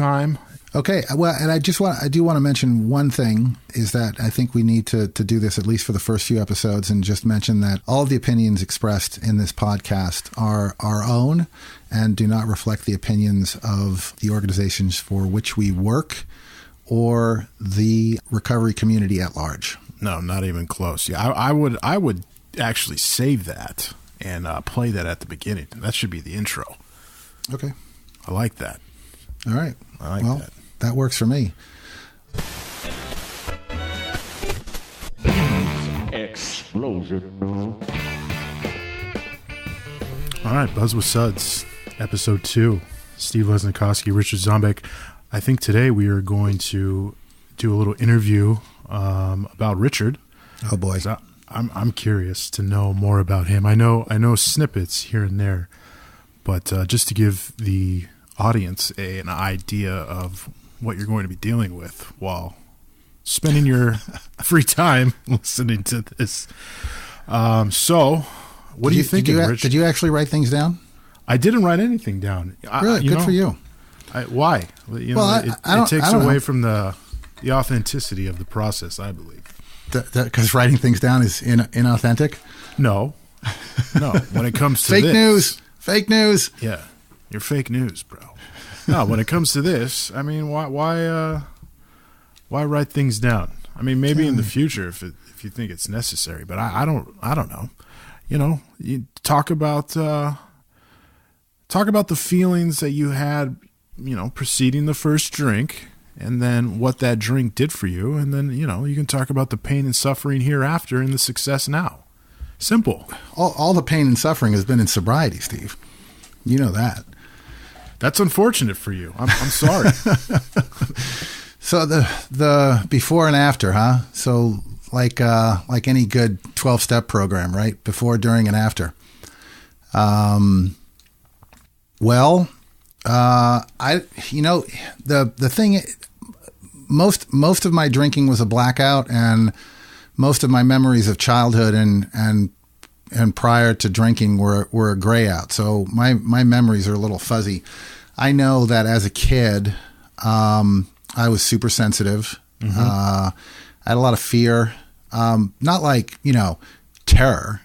time. Okay. Well, and I do want to mention one thing is that I think we need to do this at least for the first few episodes and just mention that all of the opinions expressed in this podcast are our own and do not reflect the opinions of the organizations for which we work or the recovery community at large. No, not even close. Yeah, I would actually save that and play that at the beginning. That should be the intro. Okay. I like that. All right. I like that. That works for me. Explosion. All right, Buzz with Suds, episode 2. Steve Lesnikowski, Richard Zombeck. I think today we are going to do a little interview about Richard. Oh boy, I'm curious to know more about him. I know snippets here and there, but just to give the audience an idea of what you're going to be dealing with while spending your free time listening to this. So, what do you think, Rich? Did you actually write things down? I didn't write anything down. Really? Good for you. Why? It takes away from the authenticity of the process, I believe. Because writing things down is inauthentic? No. When it comes to Fake news. Yeah. You're fake news, bro. No, when it comes to this, I mean, why write things down? I mean, maybe in the future if you think it's necessary, but I don't know. You talk about the feelings that you had, preceding the first drink, and then what that drink did for you, and then you can talk about the pain and suffering hereafter and the success now. Simple. All the pain and suffering has been in sobriety, Steve. You know that. That's unfortunate for you. I'm sorry. So the before and after, huh? So like any good 12-step program, right? Before, during, and after. The thing, most of my drinking was a blackout, and most of my memories of childhood and prior to drinking were a gray out. So my memories are a little fuzzy. I know that as a kid, I was super sensitive. Mm-hmm. I had a lot of fear, not like, terror,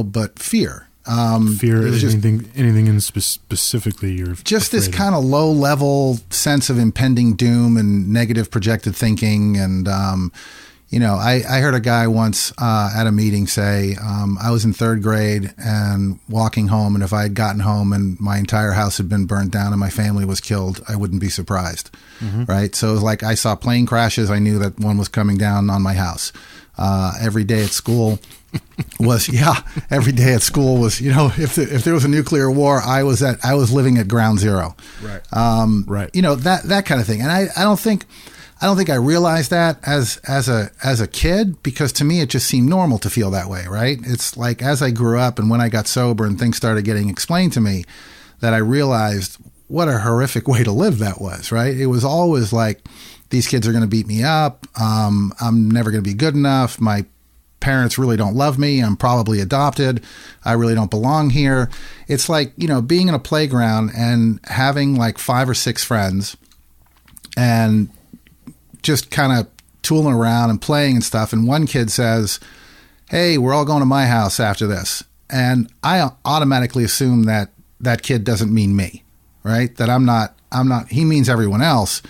but fear. Fear, anything in specifically you're just this kind of low level sense of impending doom and negative projected thinking. And, I heard a guy once at a meeting say, I was in 3rd grade and walking home, and if I had gotten home and my entire house had been burned down and my family was killed, I wouldn't be surprised. Mm-hmm. Right. So it was like I saw plane crashes. I knew that one was coming down on my house. Every day at school was, every day at school was, if there was a nuclear war, I was living at ground zero. Right. Right. That kind of thing. And I don't think I realized that as a kid, because to me it just seemed normal to feel that way, right? It's like as I grew up and when I got sober and things started getting explained to me, that I realized what a horrific way to live that was, right? It was always like, these kids are going to beat me up. I'm never going to be good enough. My parents really don't love me. I'm probably adopted. I really don't belong here. It's like, being in a playground and having like 5 or 6 friends and just kind of tooling around and playing and stuff. And one kid says, hey, we're all going to my house after this. And I automatically assume that that kid doesn't mean me, right? That I'm not, he means everyone else,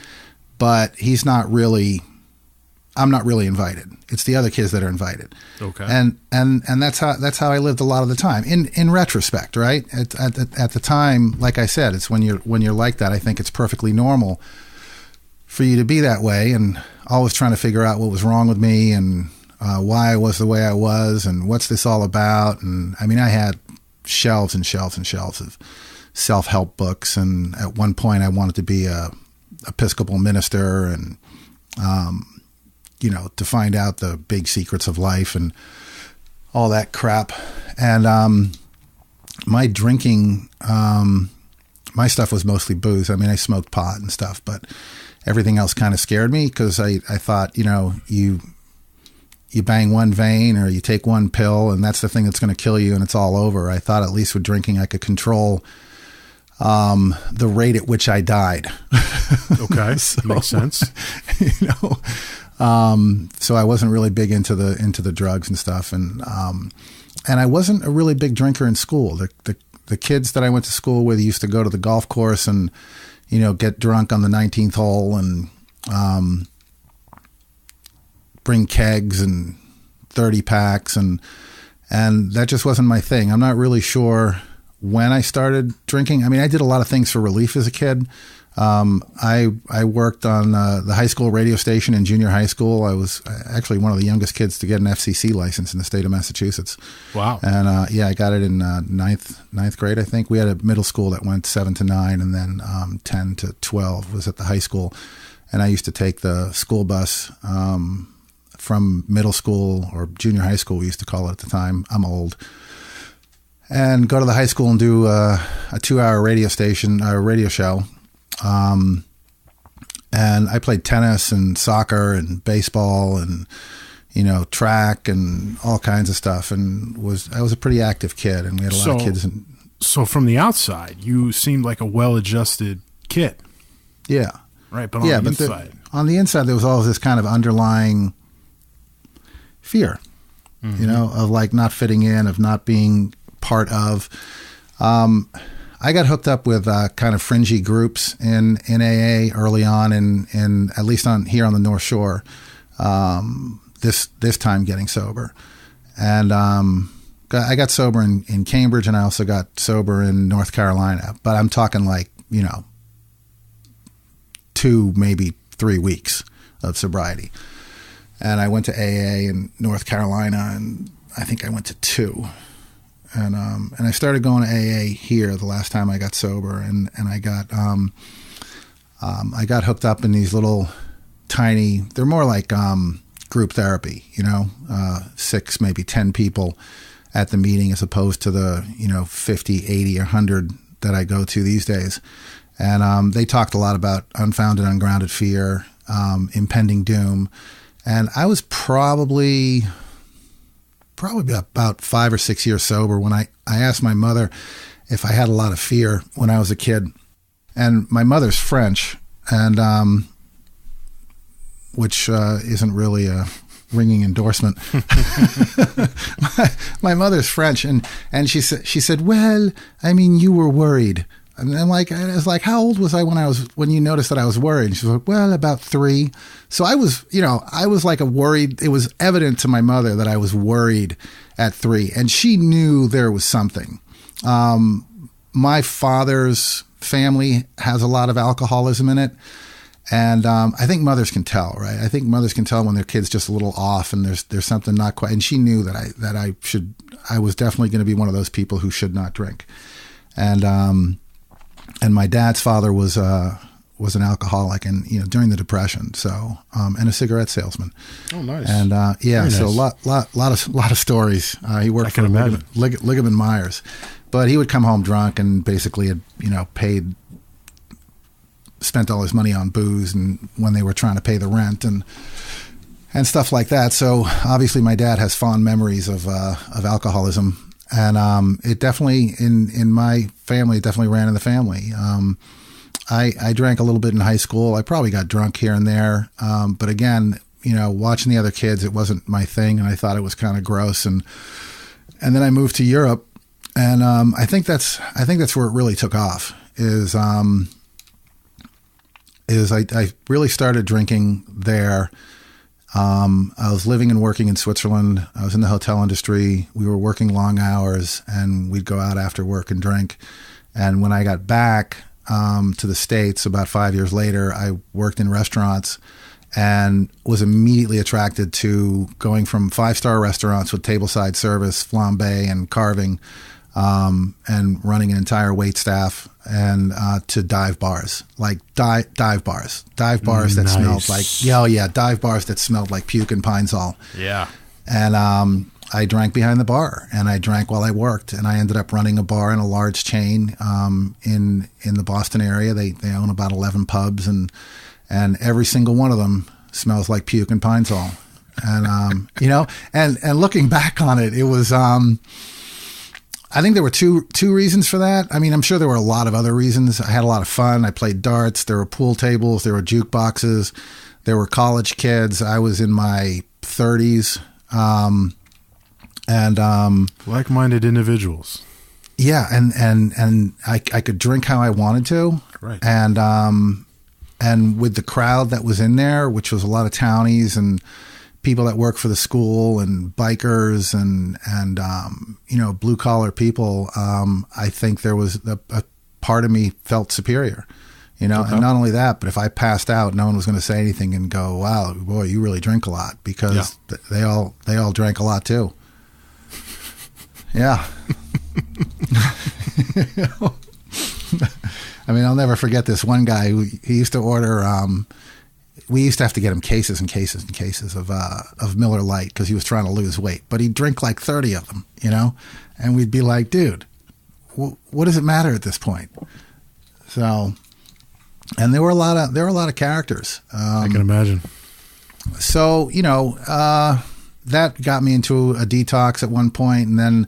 but I'm not really invited. It's the other kids that are invited. Okay. And that's how I lived a lot of the time in retrospect, right? At the time, like I said, it's when you're like that, I think it's perfectly normal for you to be that way, and always trying to figure out what was wrong with me and why I was the way I was and what's this all about. And I mean, I had shelves and shelves and shelves of self-help books. And at one point I wanted to be a Episcopal minister and, to find out the big secrets of life and all that crap. And my drinking, my stuff was mostly booze. I mean, I smoked pot and stuff, but everything else kind of scared me because I thought, you bang one vein or you take one pill and that's the thing that's going to kill you and it's all over. I thought at least with drinking I could control the rate at which I died. Okay, makes sense. You know, so I wasn't really big into the drugs and stuff, and I wasn't a really big drinker in school. The kids that I went to school with used to go to the golf course and, you know, get drunk on the 19th hole and bring kegs and 30 packs, and that just wasn't my thing. I'm not really sure when I started drinking. I mean, I did a lot of things for relief as a kid. I worked on the high school radio station in junior high school. I was actually one of the youngest kids to get an FCC license in the state of Massachusetts. Wow. And I got it in ninth grade, I think. We had a middle school that went 7 to 9, and then 10 to 12 was at the high school. And I used to take the school bus from middle school, or junior high school, we used to call it at the time. I'm old. And go to the high school and do a 2-hour radio show. And I played tennis and soccer and baseball and, you know, track and all kinds of stuff. And I was a pretty active kid, and we had a lot of kids. So from the outside, you seemed like a well-adjusted kid. Yeah. Right. But on the inside, on the inside, there was always this kind of underlying fear, you know, of like not fitting in, of not being part of. I got hooked up with kind of fringy groups in AA early on, in at least here on the North Shore. This time getting sober, and I got sober in Cambridge, and I also got sober in North Carolina. But I'm talking like, you know, 2, maybe 3 weeks of sobriety. And I went to AA in North Carolina, and I think I went to 2. And I started going to AA here the last time I got sober, and I got hooked up in these little tiny. They're more like group therapy, you know, 6, maybe 10 people at the meeting, as opposed to the, you know, 50, 80, or 100 that I go to these days. And they talked a lot about unfounded, ungrounded fear, impending doom, and I was probably about 5 or 6 years sober when I asked my mother if I had a lot of fear when I was a kid. And my mother's French, and which isn't really a ringing endorsement. my mother's French, and she said, well, I mean, you were worried. And I was like, how old was I when you noticed that I was worried? And she was like, well, about 3. So I was like worried. It was evident to my mother that I was worried at 3, and she knew there was something. My father's family has a lot of alcoholism in it. And I think mothers can tell, right? I think mothers can tell when their kid's just a little off, and there's something not quite. And she knew that I was definitely going to be one of those people who should not drink. And my dad's father was an alcoholic, and, you know, during the Depression. So and a cigarette salesman. Oh, nice. And yeah, very so nice. a lot of stories. He worked for Ligament Myers, but he would come home drunk and basically had, you know, spent all his money on booze, and when they were trying to pay the rent and stuff like that. So obviously my dad has fond memories of alcoholism. And it definitely, in my family, it definitely ran in the family. I drank a little bit in high school. I probably got drunk here and there. But again, you know, watching the other kids, it wasn't my thing, and I thought it was kind of gross. And then I moved to Europe, and I think that's where it really took off. Is I really started drinking there. I was living and working in Switzerland. I was in the hotel industry. We were working long hours, and we'd go out after work and drink. And when I got back to the States about 5 years later, I worked in restaurants and was immediately attracted to going from 5-star restaurants with tableside service, flambe, and carving, and running an entire wait staff, and to dive bars, like dive bars that Nice. smelled like, dive bars that smelled like puke and Pine Sol. Yeah. And I drank behind the bar, and I drank while I worked, and I ended up running a bar in a large chain in the Boston area. They own about 11 pubs, and every single one of them smells like puke and Pine Sol. And you know, and looking back on it, it was I think there were two reasons for that. I mean, I'm sure there were a lot of other reasons. I had a lot of fun. I played darts. There were pool tables. There were jukeboxes. There were college kids. I was in my 30s. Like-minded individuals. Yeah, and I could drink how I wanted to. Right. And with the crowd that was in there, which was a lot of townies and people that work for the school and bikers and blue collar people, I think there was a part of me felt superior, and not only that, but if I passed out, no one was going to say anything and go, "Wow, boy, you really drink a lot," because they all drank a lot too. Yeah. I mean, I'll never forget this one guy who he used to order. We used to have to get him cases and cases and cases of Miller Lite because he was trying to lose weight. But he'd drink like 30 of them, and we'd be like, dude, what does it matter at this point? So, and there were a lot of characters. I can imagine. So, that got me into a detox at one point, and then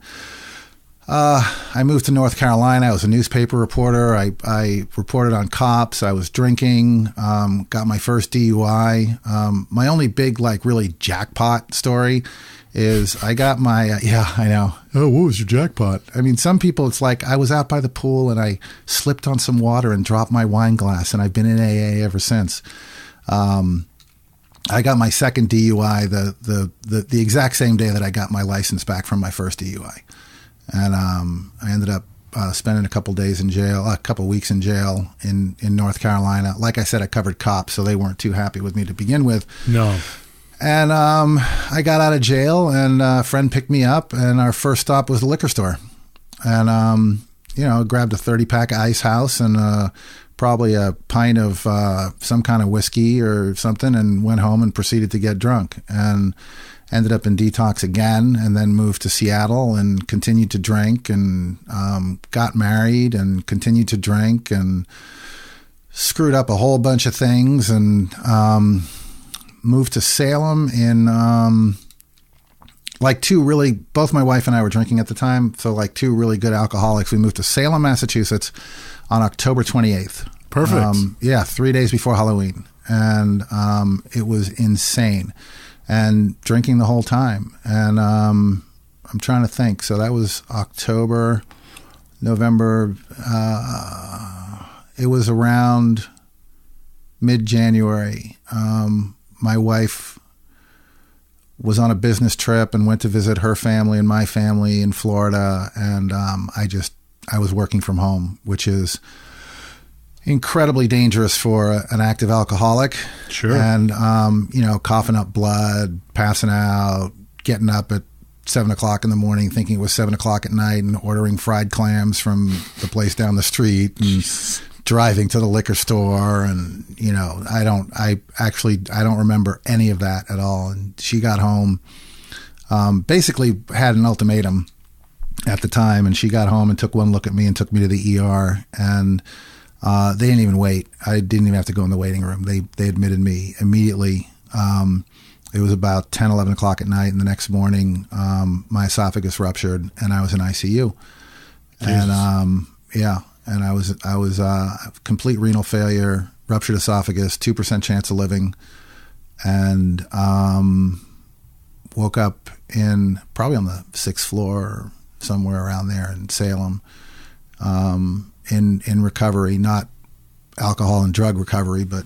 I moved to North Carolina. I was a newspaper reporter. I reported on cops. I was drinking, got my first DUI. My only big, really jackpot story is I got my, I know. Oh, what was your jackpot? I mean, some people, it's like I was out by the pool and I slipped on some water and dropped my wine glass, and I've been in AA ever since. I got my second DUI the exact same day that I got my license back from my first DUI. And I ended up spending a couple weeks in jail in North Carolina. Like I said, I covered cops, so they weren't too happy with me to begin with. No. And I got out of jail, and a friend picked me up, and our first stop was the liquor store. And, grabbed a 30-pack of Ice House and probably a pint of some kind of whiskey or something, and went home and proceeded to get drunk. And ended up in detox again, and then moved to Seattle and continued to drink, and got married and continued to drink and screwed up a whole bunch of things, and moved to Salem in both my wife and I were drinking at the time, so two really good alcoholics. We moved to Salem, Massachusetts on October 28th. Perfect. 3 days before Halloween. And it was insane. And drinking the whole time. And I'm trying to think. So that was October, November. It was around mid-January. My wife was on a business trip and went to visit her family and my family in Florida. And I was working from home, which is incredibly dangerous for an active alcoholic. Sure. And, coughing up blood, passing out, getting up at 7 o'clock in the morning, thinking it was 7 o'clock at night, and ordering fried clams from the place down the street, and driving to the liquor store. And, I don't remember any of that at all. And she got home, basically had an ultimatum at the time. And she got home and took one look at me and took me to the ER, and they didn't even wait. I didn't even have to go in the waiting room. They admitted me immediately. It was about 10, 11 o'clock at night, and the next morning, my esophagus ruptured, and I was in ICU. Jesus. And I was complete renal failure, ruptured esophagus, 2% chance of living, and woke up probably on the 6th floor or somewhere around there in Salem. In recovery, not alcohol and drug recovery, but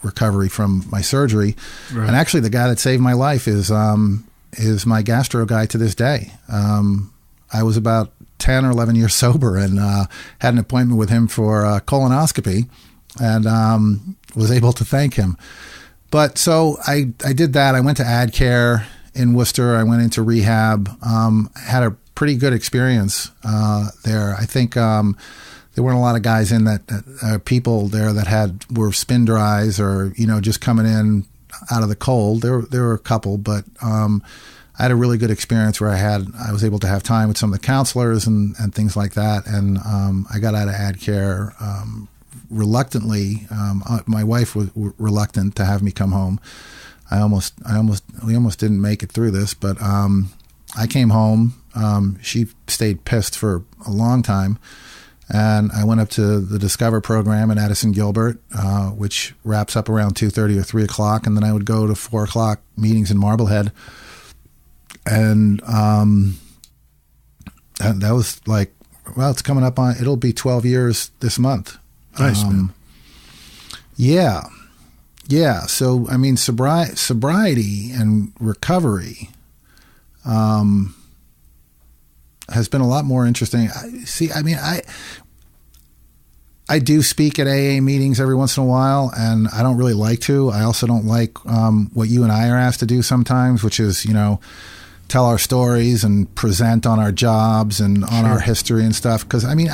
recovery from my surgery. Right. And actually, the guy that saved my life is my gastro guy to this day. I was about 10 or 11 years sober, and had an appointment with him for colonoscopy, and was able to thank him. But so I did that. I went to AdCare in Worcester. I went into rehab. Had a pretty good experience there. I think there weren't a lot of guys in that people there that were spin dries or just coming in out of the cold. There were a couple, but I had a really good experience where I was able to have time with some of the counselors and things like that. And I got out of AdCare reluctantly. My wife was reluctant to have me come home. We almost didn't make it through this, but I came home. She stayed pissed for a long time. And I went up to the Discover program in Addison Gilbert, which wraps up around 2:30 or 3 o'clock. And then I would go to 4 o'clock meetings in Marblehead. And that was like, well, it's coming up on, it'll be 12 years this month. Nice, man. Yeah. Yeah. So, I mean, sobriety and recovery has been a lot more interesting. I do speak at AA meetings every once in a while, and I don't really like to. I also don't like what you and I are asked to do sometimes, which is, tell our stories and present on our jobs and on our history and stuff. Because, I mean,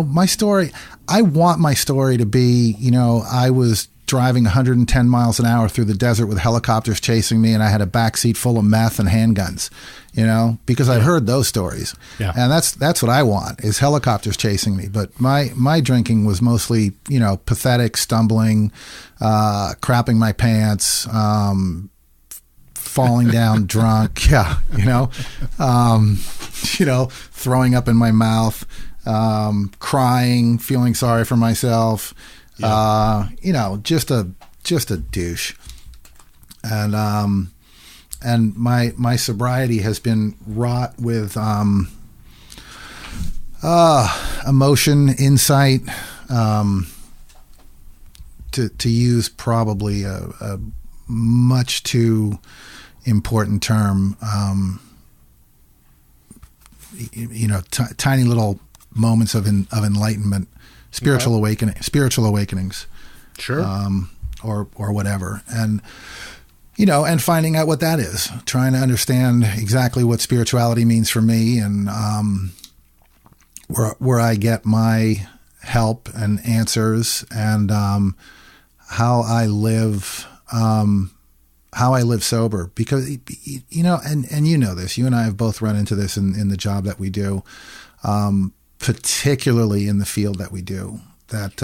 my story, I want my story to be, I was driving 110 miles an hour through the desert with helicopters chasing me, and I had a backseat full of meth and handguns, because I've heard those stories. Yeah. And that's what I want, is helicopters chasing me. But my drinking was mostly, pathetic, stumbling, crapping my pants, falling down drunk. Yeah. Throwing up in my mouth, crying, feeling sorry for myself. Yeah. Just a douche. And my sobriety has been wrought with emotion, insight, to use probably a much too important term. Tiny little moments of enlightenment. Spiritual awakenings, sure, or whatever, and and finding out what that is, trying to understand exactly what spirituality means for me, and where I get my help and answers, and how I live sober, because and this, you and I have both run into this in the job that we do. Particularly in the field that we do, that,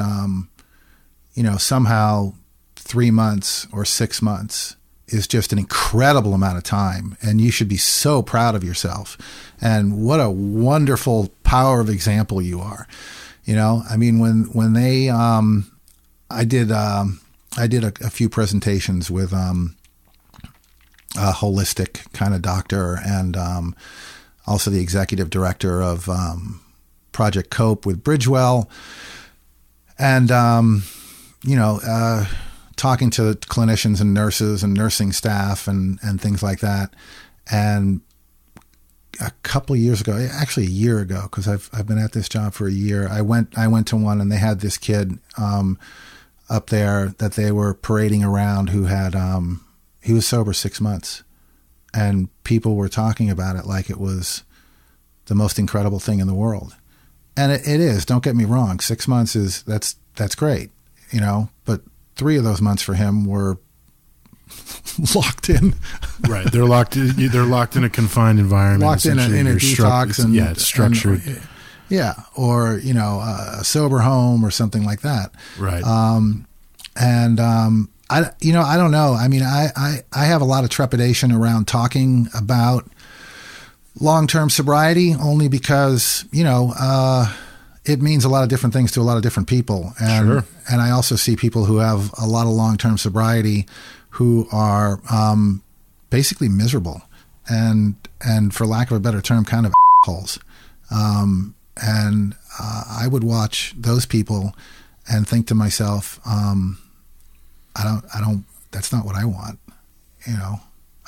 somehow 3 months or 6 months is just an incredible amount of time, and you should be so proud of yourself. And what a wonderful power of example you are. I mean, when they, I did a few presentations with, a holistic kind of doctor, and, also the executive director of, Project Cope with Bridgewell, and talking to clinicians and nurses and nursing staff and things like that. And a couple of years ago, actually a year ago, because I've been at this job for a year, I went to one, and they had this kid up there that they were parading around who had he was sober 6 months, and people were talking about it like it was the most incredible thing in the world. And it is, don't get me wrong. 6 months that's great, but 3 of those months for him were locked in. Right. They're locked in a confined environment. Locked in a detox and it's structured. Or, a sober home or something like that. Right. I don't know. I mean, I have a lot of trepidation around talking about long-term sobriety, only because, it means a lot of different things to a lot of different people. And, sure. And I also see people who have a lot of long-term sobriety who are basically miserable and for lack of a better term, kind of assholes. And I would watch those people and think to myself, that's not what I want,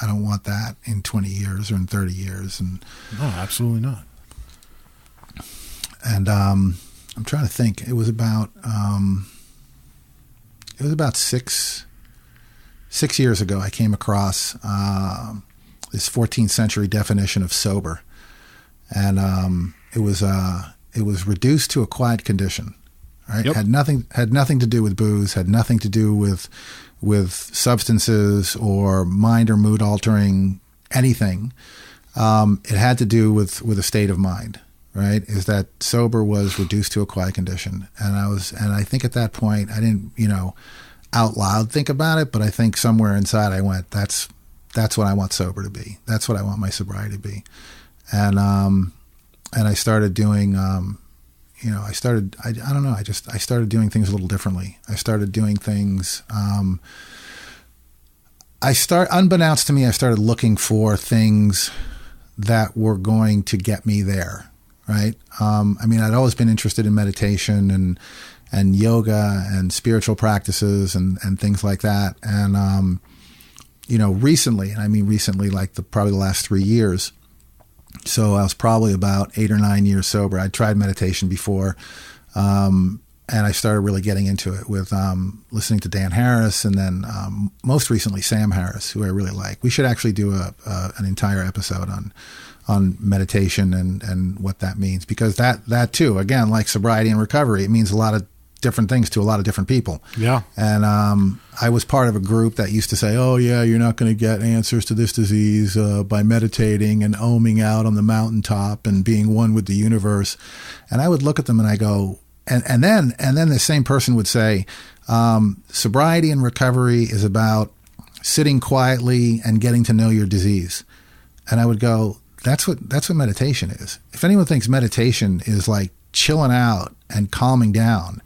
I don't want that in 20 years or in 30 years. And no, absolutely not. And I'm trying to think. It was about 6 years ago. I came across this 14th century definition of sober, and it was reduced to a quiet condition. Right, yep. Had nothing to do with booze. Had nothing to do with substances or mind or mood altering anything. It had to do with a state of mind, right? Is that sober was reduced to a quiet condition. And I think at that point, I didn't, out loud think about it, but I think somewhere inside I went, that's that's what I want sober to be. That's what I want my sobriety to be. And I started doing, I started doing things a little differently. I started doing things, unbeknownst to me, I started looking for things that were going to get me there. Right. I'd always been interested in meditation and yoga and spiritual practices and things like that. And, recently, and I mean recently, like probably the last 3 years. So I was probably about 8 or 9 years sober. I'd tried meditation before, and I started really getting into it with listening to Dan Harris, and then most recently Sam Harris, who I really like. We should actually do an entire episode on meditation and what that means, because that too, again, like sobriety and recovery, it means a lot of different things to a lot of different people. Yeah. And I was part of a group that used to say, oh yeah, you're not going to get answers to this disease by meditating and oming out on the mountaintop and being one with the universe. And I would look at them and I go, and then the same person would say, sobriety and recovery is about sitting quietly and getting to know your disease. And I would go, that's what meditation is. If anyone thinks meditation is like chilling out and calming down,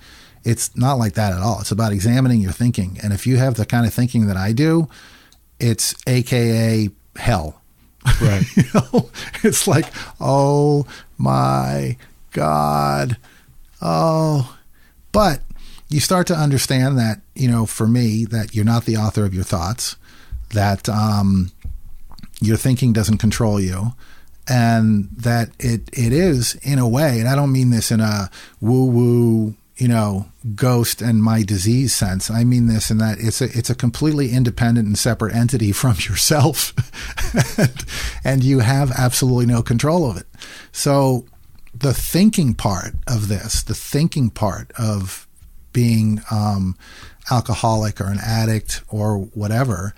it's not like that at all. It's about examining your thinking. And if you have the kind of thinking that I do, it's AKA hell. Right. It's like, oh my God. Oh, but you start to understand that, for me, that you're not the author of your thoughts, that your thinking doesn't control you, and that it is, in a way, and I don't mean this in a woo-woo, ghost and my disease sense. I mean this in that it's a completely independent and separate entity from yourself, and you have absolutely no control of it. So the thinking part of this, the thinking part of being alcoholic or an addict or whatever,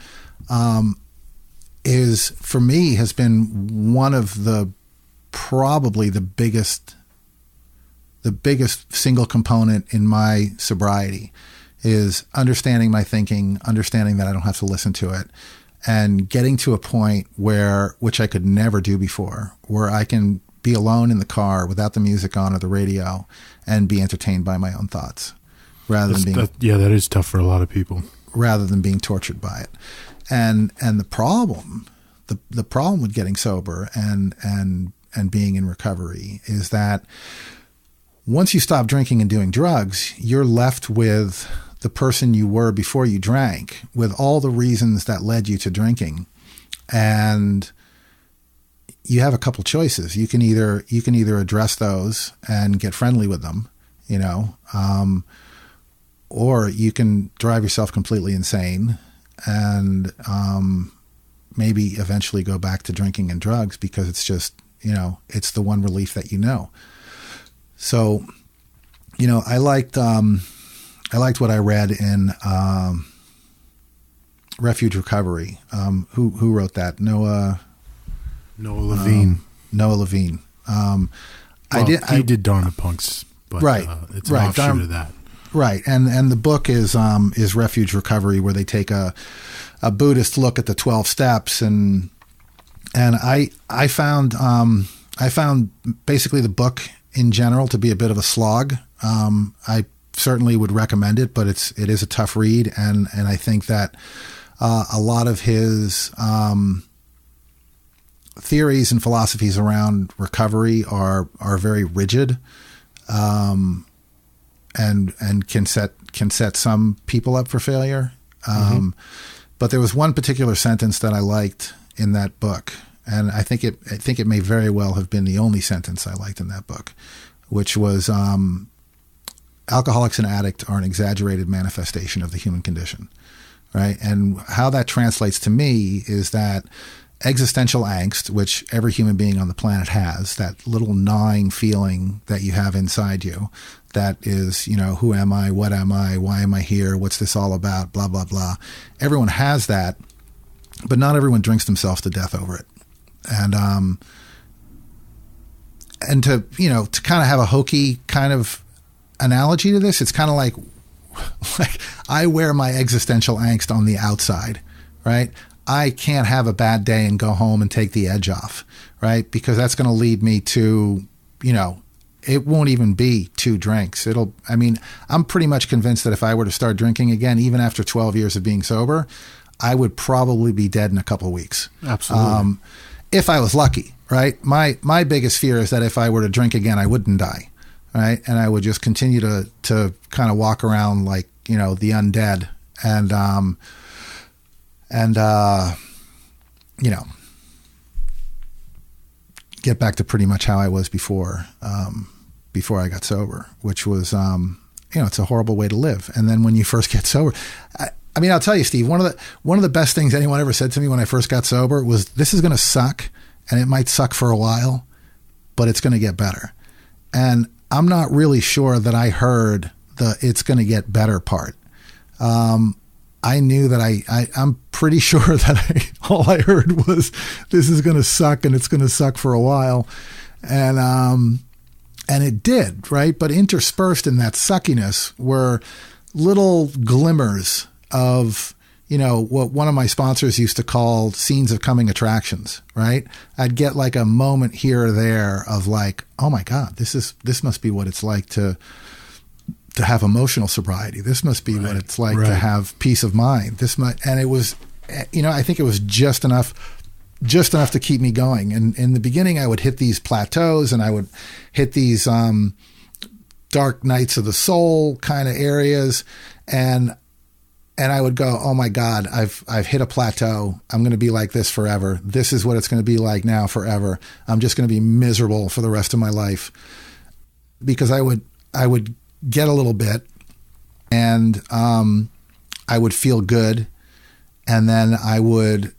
is, for me, has been one of probably the biggest single component in my sobriety, is understanding my thinking, understanding that I don't have to listen to it, and getting to a point which I could never do before, where I can be alone in the car without the music on or the radio and be entertained by my own thoughts, rather than being that is tough for a lot of people, rather than being tortured by it. And the problem with getting sober and being in recovery is that once you stop drinking and doing drugs, you're left with the person you were before you drank, with all the reasons that led you to drinking. And you have a couple choices. You can either address those and get friendly with them, or you can drive yourself completely insane and maybe eventually go back to drinking and drugs, because it's just, it's the one relief that you know. So, I liked what I read in Refuge Recovery. Who wrote that? Noah Levine. Noah Levine. He did Dharma Punks, but right, it's an offshoot of that. Right, and the book is Refuge Recovery, where they take a Buddhist look at the 12 steps, and I found basically the book in general to be a bit of a slog. I certainly would recommend it, but it is a tough read, and I think that a lot of his theories and philosophies around recovery are very rigid, and can set some people up for failure. But there was one particular sentence that I liked in that book, and I think it may very well have been the only sentence I liked in that book, which was, alcoholics and addicts are an exaggerated manifestation of the human condition, right? And how that translates to me is that existential angst, which every human being on the planet has, that little gnawing feeling that you have inside you, that is, who am I? What am I? Why am I here? What's this all about? Blah, blah, blah. Everyone has that, but not everyone drinks themselves to death over it. And to kind of have a hokey kind of analogy to this, it's kind of like I wear my existential angst on the outside, right? I can't have a bad day and go home and take the edge off, right? Because that's going to lead me to, it won't even be 2 drinks. I'm pretty much convinced that if I were to start drinking again, even after 12 years of being sober, I would probably be dead in a couple of weeks. Absolutely. If I was lucky, right? My biggest fear is that if I were to drink again, I wouldn't die, right? And I would just continue to kind of walk around like, the undead and get back to pretty much how I was before I got sober, which was, it's a horrible way to live. And then when you first get sober, I'll tell you, Steve, one of the best things anyone ever said to me when I first got sober was, this is going to suck, and it might suck for a while, but it's going to get better. And I'm not really sure that I heard the "it's going to get better" part. I knew that I'm pretty sure that all I heard was, this is going to suck, and it's going to suck for a while. And it did, right? But interspersed in that suckiness were little glimmers of, what one of my sponsors used to call scenes of coming attractions, right? I'd get like a moment here or there of like, oh my God, this must be what it's like to have emotional sobriety. This must be what it's like to have peace of mind. And it was, I think it was just enough to keep me going. And in the beginning, I would hit these plateaus, and I would hit these dark nights of the soul kind of areas, and I would go, oh my God, I've hit a plateau. I'm going to be like this forever. This is what it's going to be like now forever. I'm just going to be miserable for the rest of my life. Because I would get a little bit, and I would feel good, and then I would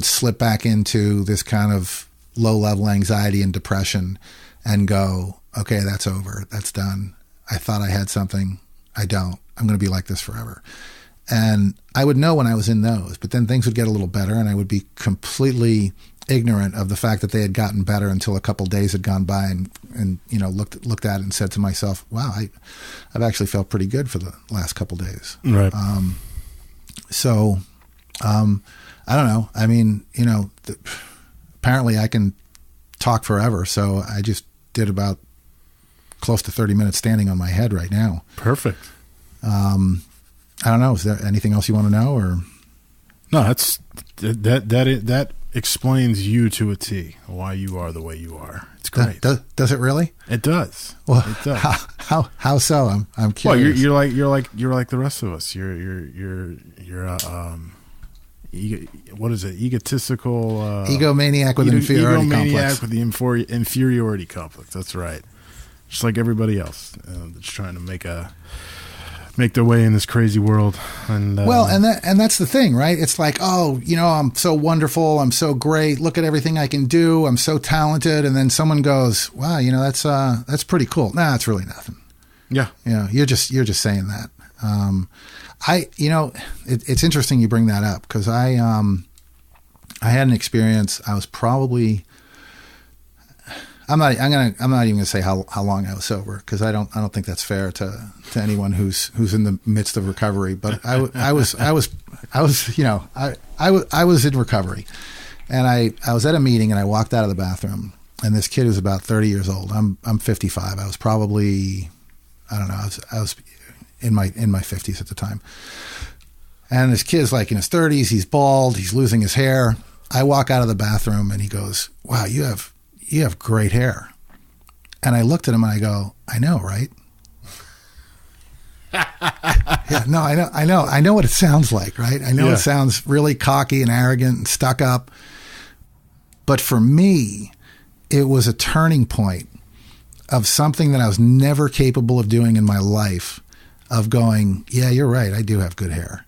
slip back into this kind of low-level anxiety and depression and go, okay, that's over. That's done. I thought I had something. I don't. I'm going to be like this forever. And I would know when I was in those, but then things would get a little better, and I would be completely ignorant of the fact that they had gotten better until a couple of days had gone by, and looked at it and said to myself, wow, I've actually felt pretty good for the last couple of days. Right. I don't know. Apparently I can talk forever. So I just did about close to 30 minutes standing on my head right now. Perfect. I don't know. Is there anything else you want to know, or? No, that explains you to a T, why you are the way you are. It's great. Does it really? It does. Well, it does. How so? I'm curious. Well, you're like the rest of us. You're what is it? Egotistical egomaniac with inferiority complex. Egomaniac with the inferiority complex. That's right. Just like everybody else, that's trying to make their way in this crazy world. And that's the thing, right? It's like, oh, I'm so wonderful, I'm so great, look at everything I can do, I'm so talented, and then someone goes, wow, that's pretty cool. Nah, it's really nothing. Yeah. You're just saying that. It's interesting you bring that up, because I had an experience. I was probably, I'm not even gonna say how long I was sober, because I don't think that's fair to anyone who's in the midst of recovery. But I was in recovery, and I was at a meeting, and I walked out of the bathroom, and this kid was about 30 years old. I'm 55. I was probably, I don't know, I was in my 50s at the time. And this kid's like in his 30s. He's bald. He's losing his hair. I walk out of the bathroom, and he goes, wow, you have great hair. And I looked at him, and I go, I know, right? Yeah, no, I know what it sounds like, right? I know It sounds really cocky and arrogant and stuck up. But for me, it was a turning point of something that I was never capable of doing in my life, of going, yeah, you're right, I do have good hair.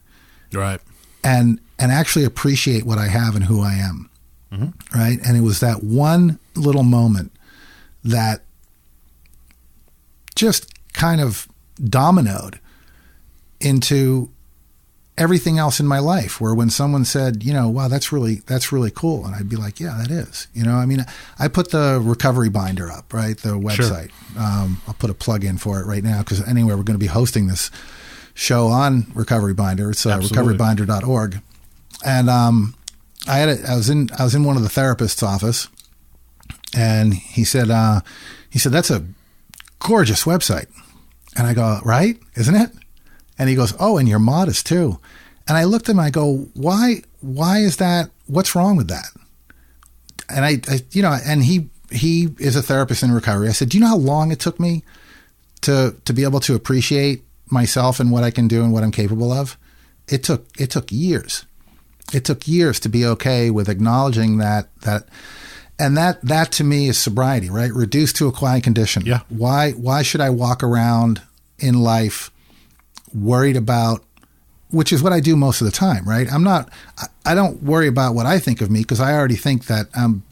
Right. And actually appreciate what I have and who I am. Mm-hmm. Right. And it was that one little moment that just kind of dominoed into everything else in my life, where when someone said, wow, that's really cool. And I'd be like, yeah, that is, I put the recovery binder up, right? The website. Sure. I'll put a plug in for it right now, because anyway, we're going to be hosting this show on Recovery Binder. It's recoverybinder.org. And I was in one of the therapist's office, and he said, that's a gorgeous website. And I go, right? Isn't it? And he goes, oh, and you're modest too. And I looked at him, I go, why is that? What's wrong with that? And I and he is a therapist in recovery. I said, do you know how long it took me to be able to appreciate myself and what I can do and what I'm capable of? It took years. It took years to be okay with acknowledging that to me is sobriety, right? Reduced to a quiet condition. Yeah. Why should I walk around in life worried about, which is what I do most of the time, right? I don't worry about what I think of me because I already think that I'm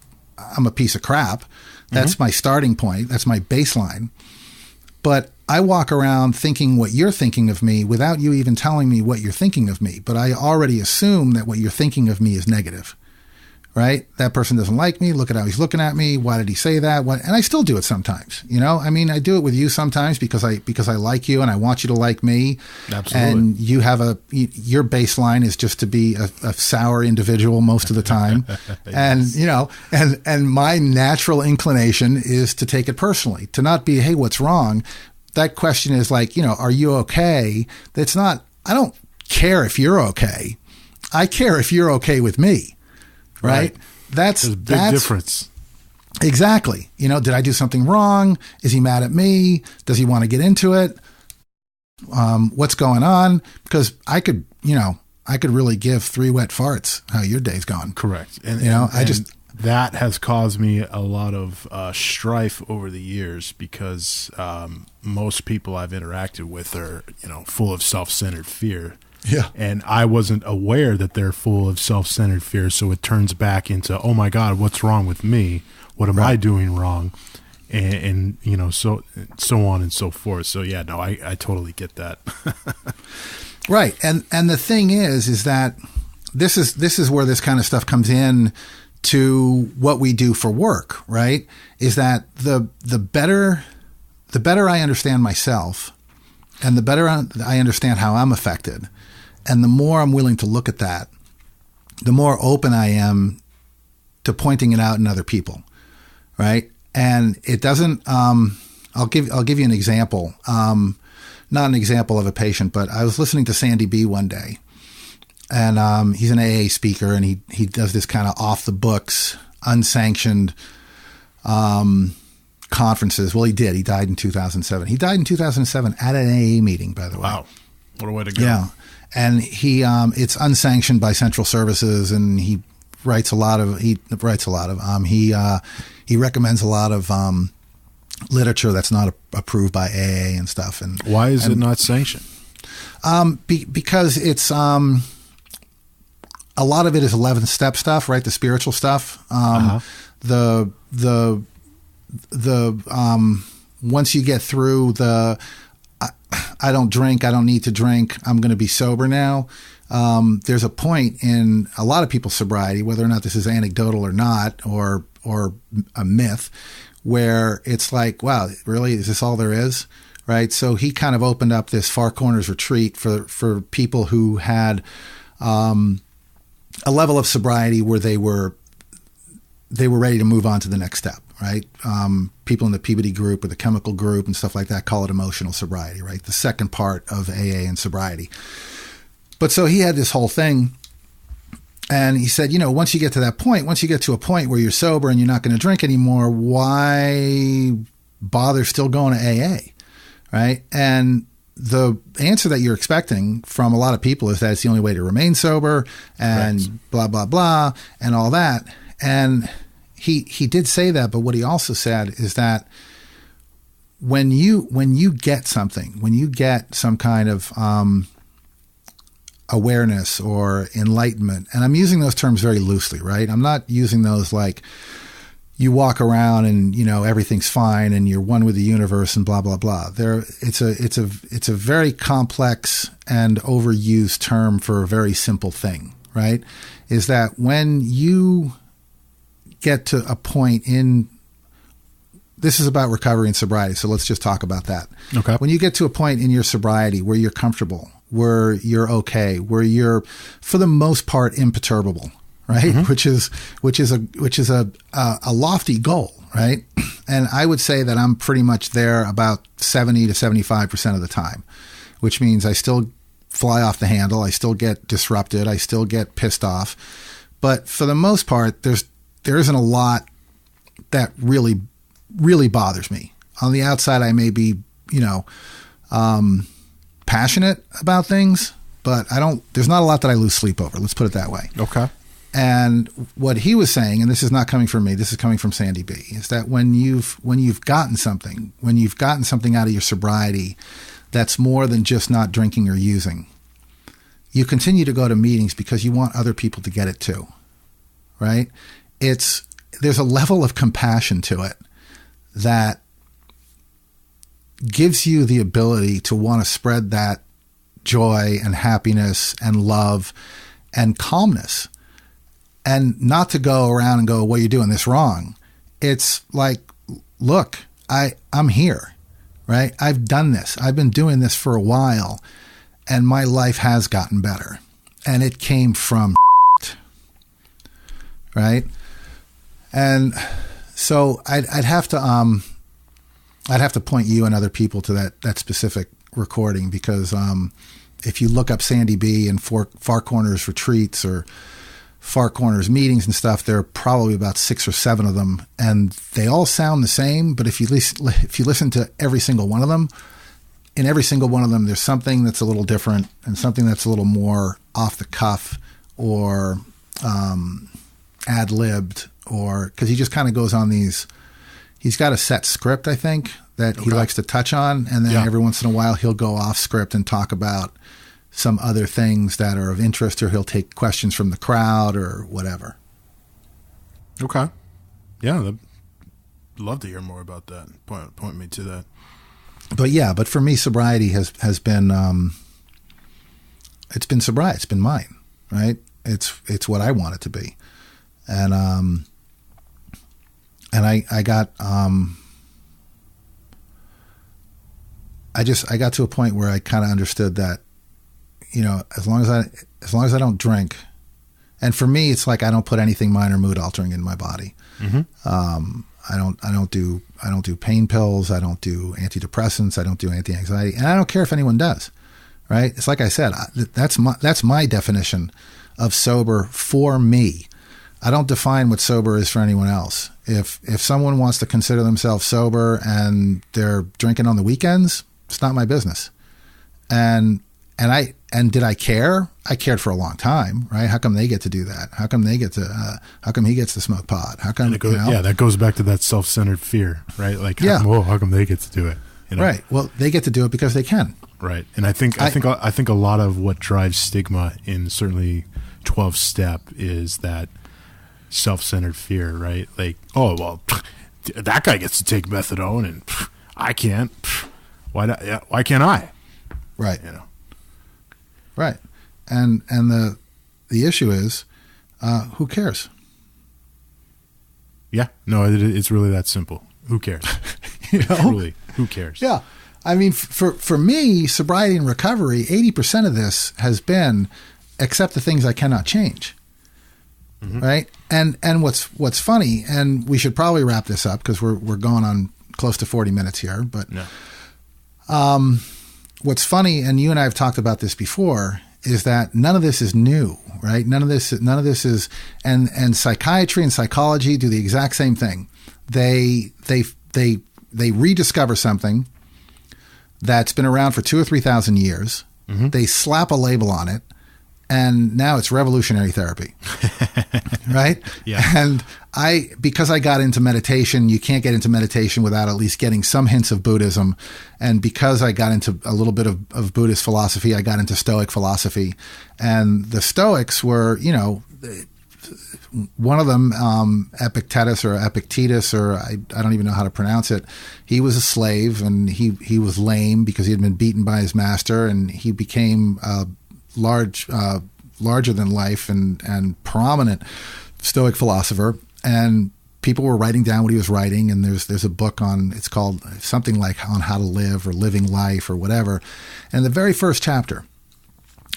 a piece of crap. That's my starting point. That's my baseline. But I walk around thinking what you're thinking of me without you even telling me what you're thinking of me. But I already assume that what you're thinking of me is negative, right? That person doesn't like me. Look at how he's looking at me. Why did he say that? And I still do it sometimes. I mean, I do it with you sometimes because I like you and I want you to like me. Absolutely. And you have your baseline is just to be a sour individual most of the time. Yes. And my natural inclination is to take it personally, to not be, hey, what's wrong? That question is like, are you okay? That's not, I don't care if you're okay. I care if you're okay with me. Right? There's a big difference. Exactly. Did I do something wrong? Is he mad at me? Does he want to get into it? What's going on? Because I could really give 3 wet farts how your day's gone. Correct. And that has caused me a lot of strife over the years because most people I've interacted with are, full of self-centered fear. Yeah. And I wasn't aware that they're full of self-centered fear. So it turns back into, oh my God, what's wrong with me? What am I doing wrong? And so on and so forth. So yeah, no, I totally get that. Right. And the thing is that this is where this kind of stuff comes in to what we do for work, right? Is that the better I understand myself and the better I understand how I'm affected, and the more I'm willing to look at that, the more open I am to pointing it out in other people, right? And it doesn't. I'll give you an example. Not an example of a patient, but I was listening to Sandy B one day, and he's an AA speaker, and he does this kind of off the books, unsanctioned conferences. Well, he did. He died in 2007. He died in 2007 at an AA meeting, by the way. Wow, what a way to go! Yeah. And he, it's unsanctioned by Central Services, and he recommends a lot of literature that's not approved by AA and stuff. And why is it not sanctioned? Because it's a lot of it is 11th step stuff, right? The spiritual stuff. The once you get through the I don't drink, I don't need to drink, I'm going to be sober now. There's a point in a lot of people's sobriety, whether or not this is anecdotal or not, or a myth, where it's like, wow, really, is this all there is? Right. So he kind of opened up this Far Corners retreat for people who had a level of sobriety where they were ready to move on to the next step. Right. People in the Peabody group or the chemical group and stuff like that call it emotional sobriety, right? The second part of AA and sobriety. But so he had this whole thing, and he said, once you get to that point, once you get to a point where you're sober and you're not going to drink anymore, why bother still going to AA? Right. And the answer that you're expecting from a lot of people is that it's the only way to remain sober and blah, blah, blah, and all that. And he did say that, but what he also said is that when you get something, when you get some kind of awareness or enlightenment, and I'm using those terms very loosely, right? I'm not using those like you walk around and everything's fine and you're one with the universe and blah blah blah. It's a very complex and overused term for a very simple thing, right? Is that when you get to a point in, this is about recovery and sobriety, so let's just talk about that. Okay. When you get to a point in your sobriety where you're comfortable, where you're okay, where you're, for the most part, imperturbable, right? Which is a lofty goal, right? And I would say that I'm pretty much there about 70 to 75% of the time, which means I still fly off the handle. I still get disrupted. I still get pissed off. But for the most part, there isn't a lot that really, really bothers me. On the outside, I may be, passionate about things, but there's not a lot that I lose sleep over. Let's put it that way. Okay. And what he was saying, and this is not coming from me, this is coming from Sandy B, is that when you've gotten something out of your sobriety that's more than just not drinking or using, you continue to go to meetings because you want other people to get it too, right? There's a level of compassion to it that gives you the ability to want to spread that joy and happiness and love and calmness, and not to go around and go, well, you're doing this wrong. It's like, look, I'm here, right? I've done this. I've been doing this for a while, and my life has gotten better. And it came from right? And so I'd have to point you and other people to that specific recording, because if you look up Sandy B and Far Corners retreats or Far Corners meetings and stuff, there are probably about 6 or 7 of them, and they all sound the same. But if you listen to every single one of them, in every single one of them, there's something that's a little different and something that's a little more off the cuff or ad-libbed, or because he just kind of goes on these. He's got a set script, I think, that he likes to touch on, and then every once in a while he'll go off script and talk about some other things that are of interest, or he'll take questions from the crowd or whatever. Okay. Yeah, I'd love to hear more about that. Point me to that. But for me, sobriety has been it's been sobriety. It's been mine, right? It's what I want it to be, and I got I got to a point where I kind of understood that, as long as I don't drink, and for me, it's like I don't put anything minor mood altering in my body. Mm-hmm. I don't do pain pills. I don't do antidepressants. I don't do anti-anxiety, and I don't care if anyone does. Right? It's like I said, that's my definition of sober for me. I don't define what sober is for anyone else. If someone wants to consider themselves sober and they're drinking on the weekends, it's not my business. And did I care? I cared for a long time, right? How come they get to do that? How come he gets to smoke pot? How come, that goes back to that self-centered fear, right? Like, how come they get to do it? Right. Well, they get to do it because they can. Right. And I think a lot of what drives stigma in certainly 12-step is that self-centered fear, right? Like, oh, well, that guy gets to take methadone and I can't. Why can't I? Right. Right. And the issue is, who cares? Yeah. No, it's really that simple. Who cares? Truly, who cares? Yeah. I mean, for me, sobriety and recovery, 80% of this has been accept the things I cannot change. Mm-hmm. Right. And what's funny, and we should probably wrap this up because we're going on close to 40 minutes here, but what's funny, and you and I have talked about this before, is that none of this is new, right? None of this is, and psychiatry and psychology do the exact same thing. They rediscover something that's been around for 2,000 or 3,000 years. Mm-hmm. They slap a label on it, and now it's revolutionary therapy, right? Yeah. And because I got into meditation, you can't get into meditation without at least getting some hints of Buddhism. And because I got into a little bit of Buddhist philosophy, I got into Stoic philosophy. And the Stoics were, one of them, Epictetus, or I don't even know how to pronounce it. He was a slave, and he was lame because he had been beaten by his master, and he became larger than life and prominent Stoic philosopher. And people were writing down what he was writing. And there's a book it's called something like On How to Live or Living Life or whatever. And the very first chapter,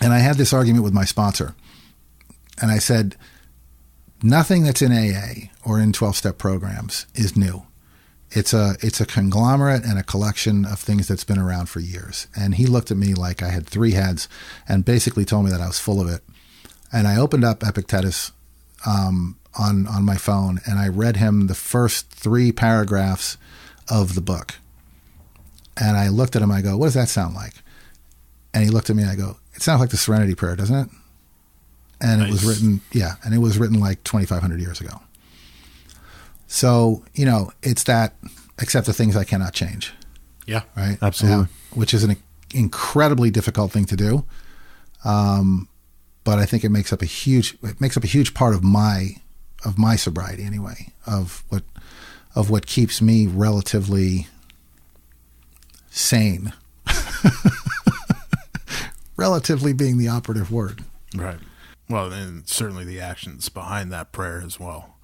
and I had this argument with my sponsor, and I said, Nothing that's in AA or in 12-step programs is new. It's a conglomerate and a collection of things that's been around for years. And he looked at me like I had three heads and basically told me that I was full of it. And I opened up Epictetus on my phone, and I read him the first 3 paragraphs of the book. And I looked at him, I go, what does that sound like? And he looked at me and I go, it sounds like the Serenity Prayer, doesn't it? And nice. It was written like 2,500 years ago. So, it's that, except the ththings I cannot change. Yeah, right. Absolutely. Which is an incredibly difficult thing to do. But I think it makes up a huge part of my sobriety anyway, of what keeps me relatively sane. Relatively being the operative word. Right. Well, and certainly the actions behind that prayer as well.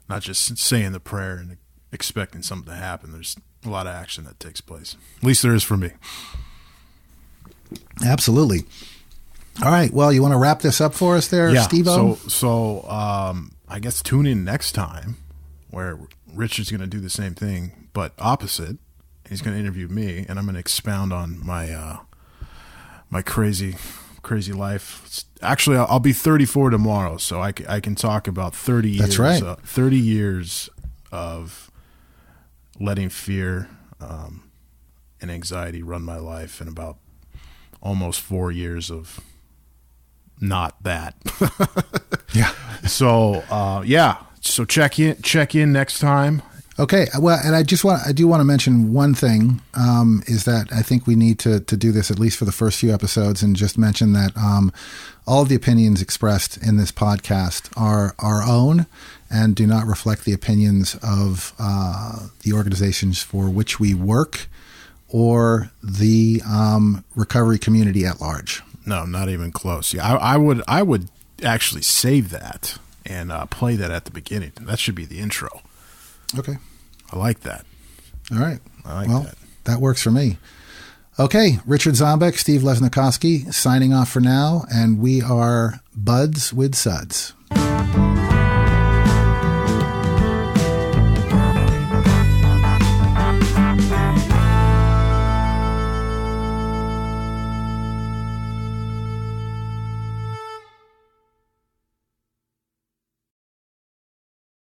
Not just saying the prayer and expecting something to happen. There's a lot of action that takes place. At least there is for me. Absolutely. All right. Well, you want to wrap this up for us there, Steve-O? So I guess tune in next time where Richard's going to do the same thing, but opposite. He's going to interview me, and I'm going to expound on my my crazy life. Actually, I'll be 34 tomorrow, so I can talk about 30 years. That's right. 30 years of letting fear and anxiety run my life, and about almost 4 years of not that. Yeah. So So check in next time. Okay. Well, and I do want to mention one thing, is that I think we need to do this at least for the first few episodes, and just mention that all of the opinions expressed in this podcast are our own and do not reflect the opinions of the organizations for which we work or the recovery community at large. No, not even close. Yeah, I would actually save that and play that at the beginning. That should be the intro. Okay. I like that. All right. I like that. That works for me. Okay. Richard Zombeck, Steve Lesnikoski signing off for now, and we are Buds with Suds.